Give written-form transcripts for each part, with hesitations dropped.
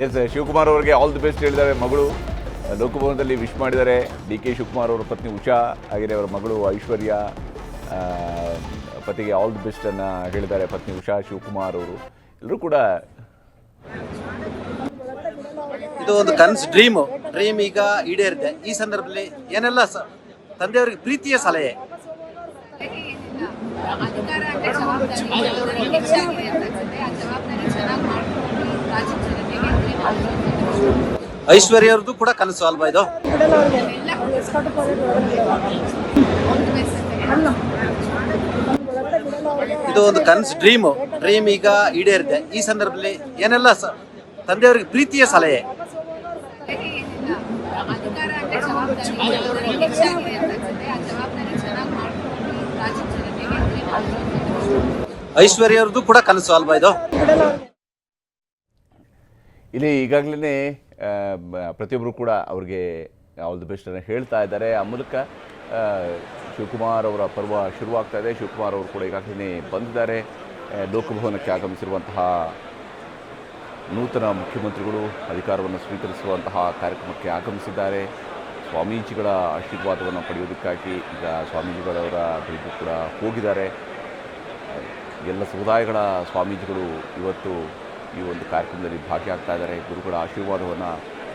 S, Shivakumar ಅವರಿಗೆ all the best ಹೇಳಿದ್ದಾರೆ ಮಗಳು. ಲೋಕಭವನದಲ್ಲಿ ವಿಶ್ ಮಾಡಿದ್ದಾರೆ. ಡಿ ಕೆ ಶಿವಕುಮಾರ್ ಅವರ ಪತ್ನಿ ಉಷಾ ಹಾಗೆಯೇ ಅವರ ಮಗಳು ಐಶ್ವರ್ಯ ಪತಿಗೆ ಆಲ್ ದಿ ಬೆಸ್ಟ್ ಅನ್ನು ಹೇಳಿದ್ದಾರೆ. ಪತ್ನಿ ಉಷಾ ಶಿವಕುಮಾರ್ ಅವರು ಎಲ್ಲರೂ ಕೂಡ ಇದು ಒಂದು ಕನಸು, ಡ್ರೀಮ್ ಈಗ ಈಡೇರಿದೆ. ಈ ಸಂದರ್ಭದಲ್ಲಿ ಏನೆಲ್ಲ ತಂದೆಯವರಿಗೆ ಪ್ರೀತಿಯ ಸಲಹೆ? ಅಧಿಕಾರ ಅಂದ್ರೆ ಜವಾಬ್ದಾರಿ ಹೆಚ್ಚಾಗಿದೆ ಅಂತ ಅನ್ಸುತ್ತೆ. ಆ ಜವಾಬ್ದಾರಿ ಚೆನ್ನಾಗಿ ಮಾಡ್ಕೊಂಡು ರಾಜ್ಯದ ಜನತೆಗೆ ಐಶ್ವರ್ಯ ಅವ್ರದ್ದು ಕೂಡ ಕನಸು ಅಲ್ವಾ ಇದು? ಇದು ಒಂದು ಕನಸು, ಡ್ರೀಮ್ ಈಗ ಈಡೇರಿದೆ. ಈ ಸಂದರ್ಭದಲ್ಲಿ ಏನೆಲ್ಲ ತಂದೆಯವರಿಗೆ ಪ್ರೀತಿಯ ಸಲಹೆ? ಅಧಿಕಾರ ಅಂದ್ರೆ ಜವಾಬ್ದಾರಿ ಹೆಚ್ಚಾಗಿದೆ ಅಂತ ಅನ್ಸುತ್ತೆ. ಆ ಜವಾಬ್ದಾರಿ ಚೆನ್ನಾಗಿ ಮಾಡ್ಕೊಂಡು ರಾಜ್ಯದ ಜನತೆಗೆ ಐಶ್ವರ್ಯ ಅವ್ರದ್ದು ಕೂಡ ಕನಸು ಅಲ್ವಾ ಇದು? ಇಲ್ಲಿ ಈಗಾಗಲೇ ಪ್ರತಿಯೊಬ್ಬರು ಕೂಡ ಅವ್ರಿಗೆ ಆಲ್ ದಿ ಬೆಸ್ಟ್ ಅನ್ನು ಹೇಳ್ತಾ ಇದ್ದಾರೆ. ಆ ಮೂಲಕ ಶಿವಕುಮಾರ್ ಅವರ ಪರ್ವ ಶುರುವಾಗ್ತಾ ಇದೆ. ಶಿವಕುಮಾರ್ ಅವರು ಕೂಡ ಈಗಾಗಲೇ ಬಂದಿದ್ದಾರೆ. ಲೋಕಭವನಕ್ಕೆ ಆಗಮಿಸಿರುವಂತಹ ನೂತನ ಮುಖ್ಯಮಂತ್ರಿಗಳು ಅಧಿಕಾರವನ್ನು ಸ್ವೀಕರಿಸುವಂತಹ ಕಾರ್ಯಕ್ರಮಕ್ಕೆ ಆಗಮಿಸಿದ್ದಾರೆ. ಸ್ವಾಮೀಜಿಗಳ ಆಶೀರ್ವಾದವನ್ನು ಪಡೆಯೋದಕ್ಕಾಗಿ ಈಗ ಸ್ವಾಮೀಜಿಗಳವರ ಬಳಿಗೂ ಕೂಡ ಹೋಗಿದ್ದಾರೆ. ಎಲ್ಲ ಸಮುದಾಯಗಳ ಸ್ವಾಮೀಜಿಗಳು ಇವತ್ತು ಈ ಒಂದು ಕಾರ್ಯಕ್ರಮದಲ್ಲಿ ಭಾಗಿಯಾಗ್ತಾ ಇದ್ದಾರೆ. ಗುರುಗಳ ಆಶೀರ್ವಾದವನ್ನು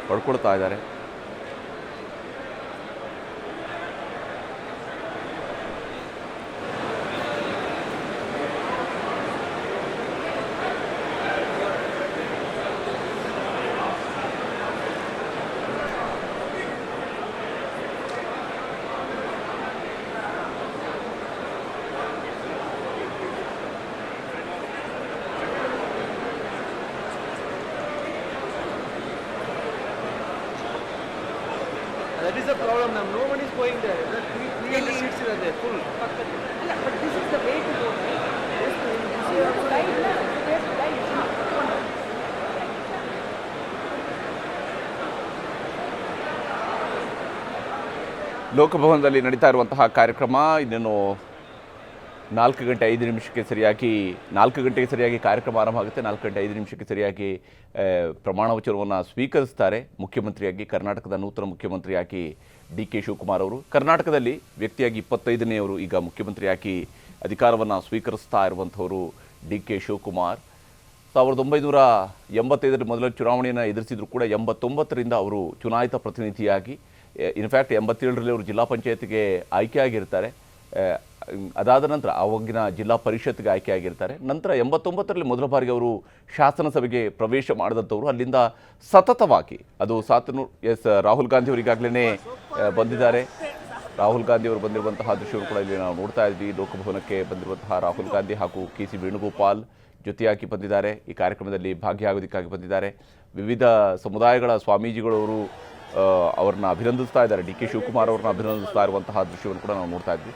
ಪಡ್ಕೊಳ್ತಾ ಇದ್ದಾರೆ. That is the problem now. No one is going there. The three seats are there, full. But this is the way to go, right? This is the right, right. ಲೋಕಭವನದಲ್ಲಿ ನಡೀತಾ ಇರುವಂತಹ ಕಾರ್ಯಕ್ರಮ ಇನ್ನೇನು 4 ಗಂಟೆ 5 ನಿಮಿಷಕ್ಕೆ ಸರಿಯಾಗಿ 4 ಗಂಟೆಗೆ ಸರಿಯಾಗಿ ಕಾರ್ಯಕ್ರಮ ಆರಂಭ ಆಗುತ್ತೆ. 4 ಗಂಟೆ 5 ನಿಮಿಷಕ್ಕೆ ಸರಿಯಾಗಿ ಪ್ರಮಾಣ ವಚನವನ್ನು ಸ್ವೀಕರಿಸ್ತಾರೆ ಮುಖ್ಯಮಂತ್ರಿಯಾಗಿ. ಕರ್ನಾಟಕದ ನೂತನ ಮುಖ್ಯಮಂತ್ರಿಯಾಗಿ ಡಿ ಕೆ ಶಿವಕುಮಾರ್ ಅವರು ಕರ್ನಾಟಕದಲ್ಲಿ ವ್ಯಕ್ತಿಯಾಗಿ 25ನೇವರು ಈಗ ಮುಖ್ಯಮಂತ್ರಿಯಾಗಿ ಅಧಿಕಾರವನ್ನು ಸ್ವೀಕರಿಸ್ತಾ ಇರುವಂಥವರು ಡಿ ಕೆ ಶಿವಕುಮಾರ್. 1985 ಮೊದಲ ಚುನಾವಣೆಯನ್ನು ಎದುರಿಸಿದ್ರು ಕೂಡ 89ರಿಂದ ಅವರು ಚುನಾಯಿತ ಪ್ರತಿನಿಧಿಯಾಗಿ, ಇನ್ಫ್ಯಾಕ್ಟ್ 87ರಲ್ಲಿ ಅವರು ಜಿಲ್ಲಾ ಪಂಚಾಯತ್ಗೆ ಆಯ್ಕೆಯಾಗಿರ್ತಾರೆ. ಅದಾದ ನಂತರ ಆವಾಗಿನ ಜಿಲ್ಲಾ ಪರಿಷತ್ಗೆ ಆಯ್ಕೆಯಾಗಿರ್ತಾರೆ. ನಂತರ 89ರಲ್ಲಿ ಮೊದಲ ಬಾರಿಗೆ ಅವರು ಶಾಸನಸಭೆಗೆ ಪ್ರವೇಶ ಮಾಡಿದಂಥವ್ರು. ಅಲ್ಲಿಂದ ಸತತವಾಗಿ ಅದು ರಾಹುಲ್ ಗಾಂಧಿ ಅವರು ಈಗಾಗಲೇ ಬಂದಿದ್ದಾರೆ. ರಾಹುಲ್ ಗಾಂಧಿ ಅವರು ಬಂದಿರುವಂತಹ ದೃಶ್ಯವನ್ನು ಕೂಡ ಇಲ್ಲಿ ನಾವು ನೋಡ್ತಾ ಇದ್ವಿ. ಲೋಕಭವನಕ್ಕೆ ಬಂದಿರುವಂತಹ ರಾಹುಲ್ ಗಾಂಧಿ ಹಾಗೂ ಕೆ ಸಿ ವೇಣುಗೋಪಾಲ್ ಜೊತೆಯಾಗಿ ಬಂದಿದ್ದಾರೆ. ಈ ಕಾರ್ಯಕ್ರಮದಲ್ಲಿ ಭಾಗಿಯಾಗೋದಕ್ಕಾಗಿ ಬಂದಿದ್ದಾರೆ. ವಿವಿಧ ಸಮುದಾಯಗಳ ಸ್ವಾಮೀಜಿಗಳವರು ಅವ್ರನ್ನ ಅಭಿನಂದಿಸ್ತಾ ಇದ್ದಾರೆ. ಡಿ ಕೆ ಶಿವಕುಮಾರ್ ಅವ್ರನ್ನ ಅಭಿನಂದಿಸ್ತಾ ಇರುವಂತಹ ದೃಶ್ಯವನ್ನು ಕೂಡ ನಾವು ನೋಡ್ತಾ ಇದ್ವಿ.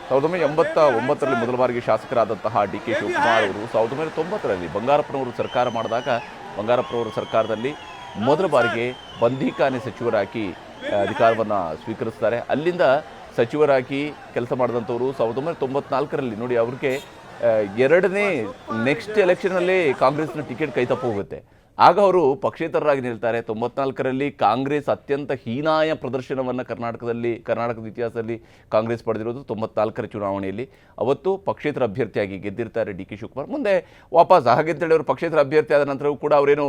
1989ರಲ್ಲಿ ಮೊದಲ ಬಾರಿಗೆ ಶಾಸಕರಾದಂತಹ ಡಿ ಕೆ ಶಿವಕುಮಾರ್ ಅವರು 1990ರಲ್ಲಿ ಬಂಗಾರಪ್ಪನವರು ಸರ್ಕಾರ ಮಾಡಿದಾಗ ಬಂಗಾರಪ್ಪನವರ ಸರ್ಕಾರದಲ್ಲಿ ಮೊದಲ ಬಾರಿಗೆ ಬಂದೀಖಾನೆ ಸಚಿವರಾಗಿ ಅಧಿಕಾರವನ್ನು ಸ್ವೀಕರಿಸ್ತಾರೆ. ಅಲ್ಲಿಂದ ಸಚಿವರಾಗಿ ಕೆಲಸ ಮಾಡಿದಂಥವರು 1994ರಲ್ಲಿ ನೋಡಿ ಅವ್ರಿಗೆ ಎರಡನೇ ನೆಕ್ಸ್ಟ್ ಎಲೆಕ್ಷನಲ್ಲಿ ಕಾಂಗ್ರೆಸ್ನ ಟಿಕೆಟ್ ಕೈ ತಪ್ಪು ಹೋಗುತ್ತೆ. ಆಗ ಅವರು ಪಕ್ಷೇತರರಾಗಿ ನಿಲ್ತಾರೆ. 94ರಲ್ಲಿ ಕಾಂಗ್ರೆಸ್ ಅತ್ಯಂತ ಹೀನಾಯ ಪ್ರದರ್ಶನವನ್ನು ಕರ್ನಾಟಕದ ಇತಿಹಾಸದಲ್ಲಿ ಕಾಂಗ್ರೆಸ್ ಪಡೆದಿರೋದು 94ರ ಚುನಾವಣೆಯಲ್ಲಿ. ಅವತ್ತು ಪಕ್ಷೇತರ ಅಭ್ಯರ್ಥಿಯಾಗಿ ಗೆದ್ದಿರ್ತಾರೆ ಡಿ ಕೆ ಶಿವಕುಮಾರ್. ಮುಂದೆ ವಾಪಸ್ ಹಾಗೆಂತೇಳಿ ಅವರು ಪಕ್ಷೇತರ ಅಭ್ಯರ್ಥಿ ಆದ ನಂತರವೂ ಕೂಡ ಅವರೇನು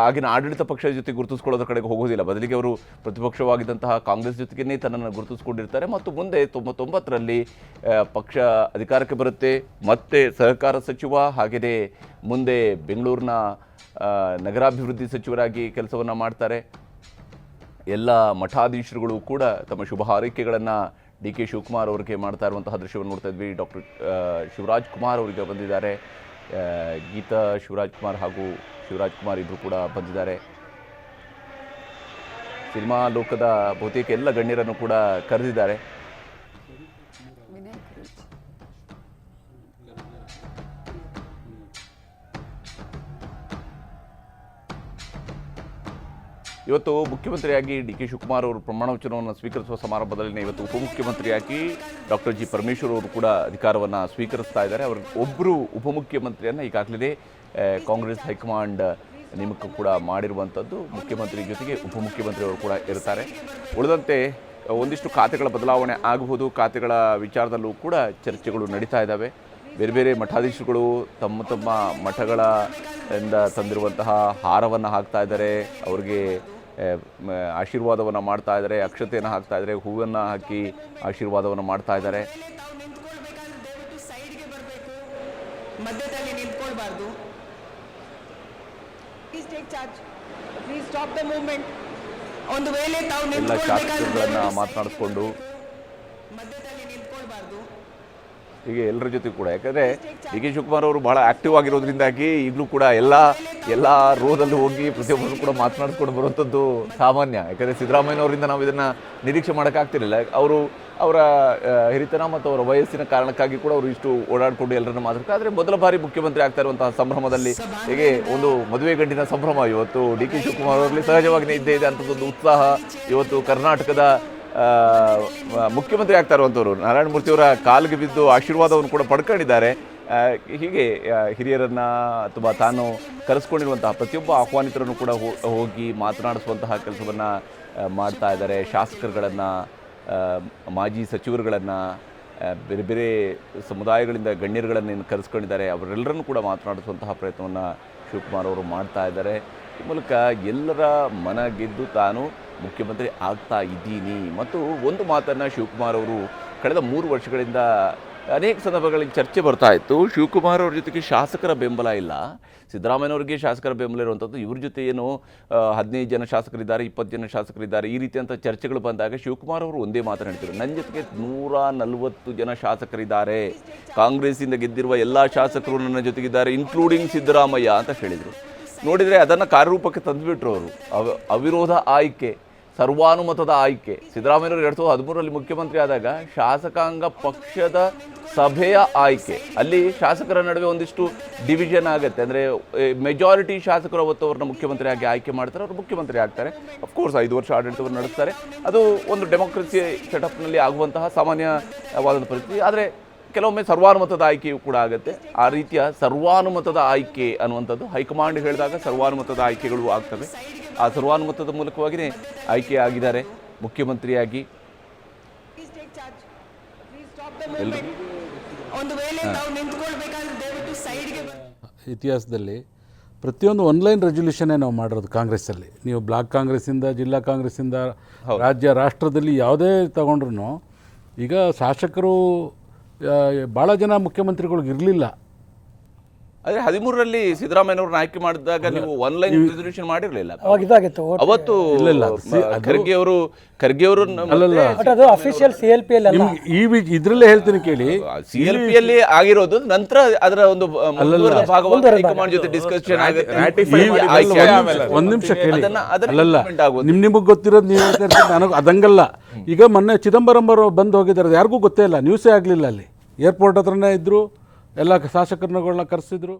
ಆಗಿನ ಆಡಳಿತ ಪಕ್ಷದ ಜೊತೆ ಗುರುತಿಸ್ಕೊಳ್ಳೋದ್ರ ಕಡೆಗೆ ಹೋಗೋದಿಲ್ಲ. ಬದಲಿಗೆ ಅವರು ಪ್ರತಿಪಕ್ಷವಾಗಿದ್ದಂತಹ ಕಾಂಗ್ರೆಸ್ ಜೊತೆಗೇ ತನ್ನನ್ನು ಗುರುತಿಸ್ಕೊಂಡಿರ್ತಾರೆ. ಮತ್ತು ಮುಂದೆ 99ರಲ್ಲಿ ಪಕ್ಷ ಅಧಿಕಾರಕ್ಕೆ ಬರುತ್ತೆ. ಮತ್ತೆ ಸಹಕಾರ ಸಚಿವ ಹಾಗೆಯೇ ಮುಂದೆ ಬೆಂಗಳೂರಿನ ನಗರಾಭಿವೃದ್ಧಿ ಸಚಿವರಾಗಿ ಕೆಲಸವನ್ನು ಮಾಡ್ತಾರೆ. ಎಲ್ಲ ಮಠಾಧೀಶರುಗಳು ಕೂಡ ತಮ್ಮ ಶುಭ ಹಾರೈಕೆಗಳನ್ನು ಡಿ ಕೆ ಶಿವಕುಮಾರ್ ಅವರಿಗೆ ಮಾಡ್ತಾ ಇರುವಂತಹ ದೃಶ್ಯವನ್ನು ನೋಡ್ತಾ ಇದ್ವಿ. ಡಾಕ್ಟರ್ ಶಿವರಾಜ್ ಕುಮಾರ್ ಅವರಿಗೆ ಬಂದಿದ್ದಾರೆ. ಗೀತಾ ಶಿವರಾಜ್ ಕುಮಾರ್ ಹಾಗೂ ಶಿವರಾಜ್ ಕುಮಾರ್ ಇಬ್ಬರು ಕೂಡ ಬಂದಿದ್ದಾರೆ. ಸಿನಿಮಾ ಲೋಕದ ಬಹುತೇಕ ಎಲ್ಲ ಗಣ್ಯರನ್ನು ಕೂಡ ಕರೆದಿದ್ದಾರೆ. ಇವತ್ತು ಮುಖ್ಯಮಂತ್ರಿಯಾಗಿ ಡಿ ಕೆ ಶಿವಕುಮಾರ್ ಅವರು ಪ್ರಮಾಣ ವಚನವನ್ನು ಸ್ವೀಕರಿಸುವ ಸಮಾರಂಭದಲ್ಲಿ ಇವತ್ತು ಉಪಮುಖ್ಯಮಂತ್ರಿಯಾಗಿ ಡಾಕ್ಟರ್ ಜಿ ಪರಮೇಶ್ವರ್ ಅವರು ಕೂಡ ಅಧಿಕಾರವನ್ನು ಸ್ವೀಕರಿಸ್ತಾ ಇದ್ದಾರೆ. ಅವರು ಒಬ್ಬರು ಉಪಮುಖ್ಯಮಂತ್ರಿಯನ್ನು ಈಗಾಗಲೇ ಕಾಂಗ್ರೆಸ್ ಹೈಕಮಾಂಡ್ ನೇಮಕ ಕೂಡ ಮಾಡಿರುವಂಥದ್ದು. ಮುಖ್ಯಮಂತ್ರಿ ಜೊತೆಗೆ ಉಪಮುಖ್ಯಮಂತ್ರಿಯವರು ಕೂಡ ಇರ್ತಾರೆ. ಉಳಿದಂತೆ ಒಂದಿಷ್ಟು ಖಾತೆಗಳ ಬದಲಾವಣೆ ಆಗಬಹುದು. ಖಾತೆಗಳ ವಿಚಾರದಲ್ಲೂ ಕೂಡ ಚರ್ಚೆಗಳು ನಡೀತಾ ಇದ್ದಾವೆ. ಬೇರೆ ಬೇರೆ ಮಠಾಧೀಶರುಗಳು ತಮ್ಮ ತಮ್ಮ ಮಠಗಳ ಇಂದ ತಂದಿರುವಂತಹ ಹಾರವನ್ನು ಹಾಕ್ತಾ ಇದ್ದಾರೆ, ಅವ್ರಿಗೆ ಆಶೀರ್ವಾದವನ್ನು ಮಾಡ್ತಾ ಇದ್ದಾರೆ, ಅಕ್ಷತೆಯನ್ನು ಹಾಕ್ತಾ ಇದ್ದಾರೆ, ಹೂವನ್ನು ಹಾಕಿ ಆಶೀರ್ವಾದವನ್ನು ಮಾಡ್ತಾ ಇದ್ದಾರೆ. ಮಧ್ಯದಲ್ಲಿ ನಿಂತ್ಕೊಳ್ಬಾರ್ದು. Please take charge, please stop the movement. ಒಂದು ವೇಳೆ ತಾವು ಎಲ್ಲ ಶಾಸಕರುಗಳನ್ನು ಮಾತನಾಡಿಸ್ಕೊಂಡು ಮಧ್ಯದಲ್ಲಿ ನಿಂತ್ಕೊಳ್ಬಾರ್ದು. ಹೀಗೆ ಎಲ್ಲರ ಜೊತೆ ಕೂಡ, ಯಾಕಂದರೆ ಡಿ ಕೆ ಶಿವಕುಮಾರ್ ಅವರು ಬಹಳ ಆ್ಯಕ್ಟಿವ್ ಆಗಿರೋದ್ರಿಂದಾಗಿ ಈಗಲೂ ಕೂಡ ಎಲ್ಲ ರೋದಲ್ಲೂ ಹೋಗಿ ಪ್ರತಿಯೊಬ್ಬರು ಕೂಡ ಮಾತನಾಡಿಸ್ಕೊಂಡು ಬರುವಂಥದ್ದು ಸಾಮಾನ್ಯ. ಯಾಕಂದರೆ ಸಿದ್ದರಾಮಯ್ಯನವರಿಂದ ನಾವು ಇದನ್ನು ನಿರೀಕ್ಷೆ ಮಾಡೋಕ್ಕಾಗ್ತಿರಲಿಲ್ಲ. ಅವರ ಹಿರಿತನ ಮತ್ತು ಅವರ ವಯಸ್ಸಿನ ಕಾರಣಕ್ಕಾಗಿ ಕೂಡ ಅವರು ಇಷ್ಟು ಓಡಾಡಿಕೊಂಡು ಎಲ್ಲರನ್ನು ಮಾತಾಡ್ತಾರೆ. ಆದರೆ ಮೊದಲ ಬಾರಿ ಮುಖ್ಯಮಂತ್ರಿ ಆಗ್ತಾ ಇರುವಂತಹ ಸಂಭ್ರಮದಲ್ಲಿ ಹೇಗೆ ಒಂದು ಮದುವೆ ಗಂಡಿನ ಸಂಭ್ರಮ ಇವತ್ತು ಡಿ ಕೆ ಶಿವಕುಮಾರ್ ಅವರಲ್ಲಿ ಸಹಜವಾಗಿಯೇ ಇದ್ದೇ ಇದೆ ಅಂಥದ್ದೊಂದು ಉತ್ಸಾಹ. ಇವತ್ತು ಕರ್ನಾಟಕದ ಮುಖ್ಯಮಂತ್ರಿ ಆಗ್ತಾ ಇರುವಂಥವ್ರು ನಾರಾಯಣಮೂರ್ತಿಯವರ ಕಾಲಿಗೆ ಬಿದ್ದು ಆಶೀರ್ವಾದವನ್ನು ಕೂಡ ಪಡ್ಕೊಂಡಿದ್ದಾರೆ. ಹೀಗೆ ಹಿರಿಯರನ್ನು ಅಥವಾ ತಾನು ಕರೆಸ್ಕೊಂಡಿರುವಂತಹ ಪ್ರತಿಯೊಬ್ಬ ಆಹ್ವಾನಿತರನ್ನು ಕೂಡ ಹೋಗಿ ಮಾತನಾಡಿಸುವಂತಹ ಕೆಲಸವನ್ನು ಮಾಡ್ತಾ ಇದ್ದಾರೆ. ಶಾಸಕರುಗಳನ್ನು, ಮಾಜಿ ಸಚಿವರುಗಳನ್ನು, ಬೇರೆ ಬೇರೆ ಸಮುದಾಯಗಳಿಂದ ಗಣ್ಯರುಗಳನ್ನು ಕರೆಸ್ಕೊಂಡಿದ್ದಾರೆ. ಅವರೆಲ್ಲರನ್ನು ಕೂಡ ಮಾತನಾಡಿಸುವಂತಹ ಪ್ರಯತ್ನವನ್ನು ಶಿವಕುಮಾರ್ ಅವರು ಮಾಡ್ತಾ ಇದ್ದಾರೆ. ಈ ಮೂಲಕ ಎಲ್ಲರ ಮನ ಗೆದ್ದು ತಾನು ಮುಖ್ಯಮಂತ್ರಿ ಆಗ್ತಾ ಇದ್ದೀನಿ. ಮತ್ತು ಒಂದು ಮಾತನ್ನು ಶಿವಕುಮಾರ್ ಅವರು ಕಳೆದ 3 ವರ್ಷಗಳಿಂದ ಅನೇಕ ಸಂದರ್ಭಗಳಲ್ಲಿ ಚರ್ಚೆ ಬರ್ತಾ ಇತ್ತು. ಶಿವಕುಮಾರ್ ಅವ್ರ ಜೊತೆಗೆ ಶಾಸಕರ ಬೆಂಬಲ ಇಲ್ಲ, ಸಿದ್ದರಾಮಯ್ಯನವ್ರಿಗೆ ಶಾಸಕರ ಬೆಂಬಲ ಇರುವಂಥದ್ದು, ಇವ್ರ ಜೊತೆ ಏನು 15 ಜನ ಶಾಸಕರಿದ್ದಾರೆ, 20 ಜನ ಶಾಸಕರಿದ್ದಾರೆ, ಈ ರೀತಿಯಂಥ ಚರ್ಚೆಗಳು ಬಂದಾಗ ಶಿವಕುಮಾರ್ ಅವರು ಒಂದೇ ಮಾತನಾಡ್ತಿದ್ರು, ನನ್ನ ಜೊತೆಗೆ 140 ಜನ ಶಾಸಕರಿದ್ದಾರೆ, ಕಾಂಗ್ರೆಸ್ಸಿಂದ ಗೆದ್ದಿರುವ ಎಲ್ಲ ಶಾಸಕರು ನನ್ನ ಜೊತೆಗಿದ್ದಾರೆ, ಇನ್ಕ್ಲೂಡಿಂಗ್ ಸಿದ್ದರಾಮಯ್ಯ ಅಂತ ಹೇಳಿದರು. ನೋಡಿದರೆ ಅದನ್ನು ಕಾರ್ಯರೂಪಕ್ಕೆ ತಂದುಬಿಟ್ರು ಅವರು. ಅವಿರೋಧ ಆಯ್ಕೆ, ಸರ್ವಾನುಮತದ ಆಯ್ಕೆ. ಸಿದ್ದರಾಮಯ್ಯವರು 2013ರಲ್ಲಿ ಮುಖ್ಯಮಂತ್ರಿ ಆದಾಗ ಶಾಸಕಾಂಗ ಪಕ್ಷದ ಸಭೆಯ ಆಯ್ಕೆ, ಅಲ್ಲಿ ಶಾಸಕರ ನಡುವೆ ಒಂದಿಷ್ಟು ಡಿವಿಷನ್ ಆಗುತ್ತೆ. ಅಂದರೆ ಮೆಜಾರಿಟಿ ಶಾಸಕರು ಅವತ್ತು ಅವ್ರನ್ನ ಮುಖ್ಯಮಂತ್ರಿ ಆಗಿ ಆಯ್ಕೆ ಮಾಡ್ತಾರೆ, ಅವರು ಮುಖ್ಯಮಂತ್ರಿ ಆಗ್ತಾರೆ. ಅಫ್ಕೋರ್ಸ್ 5 ವರ್ಷ ಆಡಳಿತವನ್ನು ನಡೆಸ್ತಾರೆ. ಅದು ಒಂದು ಡೆಮೋಕ್ರಸಿ ಸೆಟಪ್ನಲ್ಲಿ ಆಗುವಂತಹ ಸಾಮಾನ್ಯವಾದ ಪರಿಸ್ಥಿತಿ. ಆದರೆ ಕೆಲವೊಮ್ಮೆ ಸರ್ವಾನುಮತದ ಆಯ್ಕೆಯೂ ಕೂಡ ಆಗುತ್ತೆ. ಆ ರೀತಿಯ ಸರ್ವಾನುಮತದ ಆಯ್ಕೆ ಅನ್ನುವಂಥದ್ದು ಹೈಕಮಾಂಡ್ ಹೇಳಿದಾಗ ಸರ್ವಾನುಮತದ ಆಯ್ಕೆಗಳು ಆಗ್ತವೆ. ಆ ಸರ್ವಾನುಮತದ ಮೂಲಕವಾಗಿಯೇ ಆಯ್ಕೆ ಆಗಿದ್ದಾರೆ ಮುಖ್ಯಮಂತ್ರಿಯಾಗಿ. ಇತಿಹಾಸದಲ್ಲಿ ಪ್ರತಿಯೊಂದು ಆನ್ಲೈನ್ ರೆಸಲ್ಯೂಷನ್ನೇ ನಾವು ಮಾಡಿರೋದು ಕಾಂಗ್ರೆಸ್ಸಲ್ಲಿ. ನೀವು ಬ್ಲಾಕ್ ಕಾಂಗ್ರೆಸ್ಸಿಂದ, ಜಿಲ್ಲಾ ಕಾಂಗ್ರೆಸ್ಸಿಂದ, ರಾಜ್ಯ, ರಾಷ್ಟ್ರದಲ್ಲಿ ಯಾವುದೇ ತಗೊಂಡ್ರು ಈಗ ಶಾಸಕರು ಭಾಳ ಜನ ಮುಖ್ಯಮಂತ್ರಿಗಳಿಗೆ ಇರಲಿಲ್ಲ. ಆದರೆ 13ರಲ್ಲಿ ಸಿದ್ದರಾಮಯ್ಯನವ್ರನ್ನ ಆಯ್ಕೆ ಮಾಡಿದಾಗ ನೀವು ಆನ್ಲೈನ್ ರೆಸಲ್ಯೂಷನ್ ಮಾಡಿರಲಿಲ್ಲ. ಅವತ್ತು ಖರ್ಗೆ ಅವರು ಇದ್ರಲ್ಲೇ ಹೇಳ್ತೀನಿ ಕೇಳಿ, CLP ಆಗಿರೋದು ನಂತರ ಅದರ ಒಂದು ಭಾಗವಾಗಿ ಹೈಕಮಾಂಡ್ ಜೊತೆ ಡಿಸ್ಕಷನ್ ಒಂದ್ ನಿಮಿಷ ಕೇಳಿ. ಅಲ್ಲಲ್ಲ, ನಿಮಗೆ ಗೊತ್ತಿರೋದು ನೀವು ನನಗೆ ಅದಂಗಲ್ಲ. ಈಗ ಮೊನ್ನೆ ಚಿದಂಬರಂ ಅವರು ಬಂದು ಹೋಗಿದ್ದಾರೆ, ಯಾರಿಗೂ ಗೊತ್ತೇ ಇಲ್ಲ, ನ್ಯೂಸೇ ಆಗಲಿಲ್ಲ. ಅಲ್ಲಿ ಏರ್ಪೋರ್ಟ್ ಹತ್ರನೇ ಇದ್ರು, ಎಲ್ಲ ಶಾಸಕರನ್ನ ಕರೆಸಿದ್ರು.